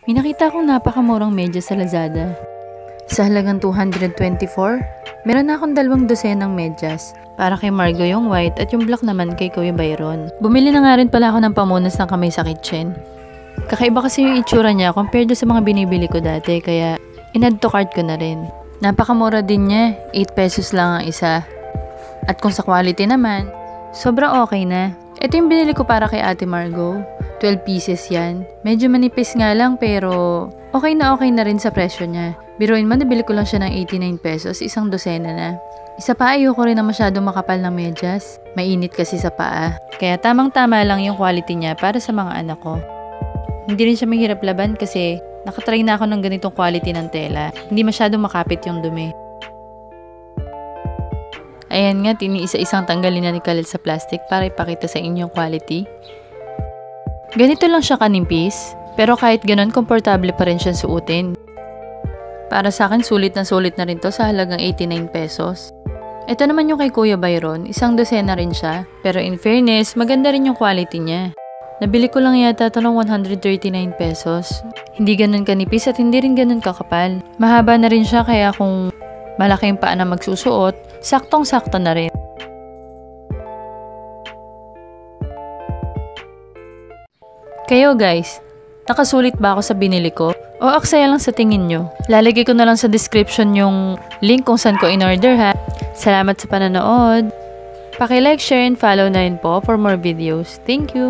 May nakita akong napakamurang medyas sa Lazada. Sa halagang 224, meron na akong 2 dosenang medyas. Para kay Margo yung white at yung black naman kay Kuya Byron. Bumili na nga rin pala ako ng pamunas ng kamay sa kitchen. Kakaiba kasi yung itsura niya compared sa mga binibili ko dati, kaya in-add to cart ko na rin. Napakamura din niya, 8 pesos lang ang isa. At kung sa quality naman, sobrang okay na. Ito yung binili ko para kay Ate Margo. 12 pieces yan. Medyo manipis nga lang pero okay na rin sa presyo niya. Biruin mo, nabili ko lang siya ng 89 pesos, isang dosena na. Isa pa, ayoko rin na masyadong makapal ng medyas. Mainit kasi sa paa. Kaya tamang-tama lang yung quality niya para sa mga anak ko. Hindi rin siya mahirap laban kasi nakatry na ako ng ganitong quality ng tela. Hindi masyadong makapit yung dumi. Ayan nga, tiniisa-isang tanggalin na ni Khalil sa plastic para ipakita sa inyo yung quality. Ganito lang siya kanipis, pero kahit ganun, komportable pa rin siya suotin. Para sa akin, sulit na rin to sa halagang 89 pesos. Ito naman yung kay Kuya Byron, isang dosena rin siya, pero in fairness, maganda rin yung quality niya. Nabili ko lang yata ito ng 139 pesos. Hindi ganun kanipis at hindi rin ganun kakapal. Mahaba na rin siya kaya kung malaki yung paa na magsusuot, saktong-sakto na rin. Kayo guys, nakasulit ba ako sa binili ko? O aksaya lang sa tingin nyo? Lalagay ko na lang sa description yung link kung saan ko in-order ha. Salamat sa panonood. Paki-like, share, and follow na rin po for more videos. Thank you!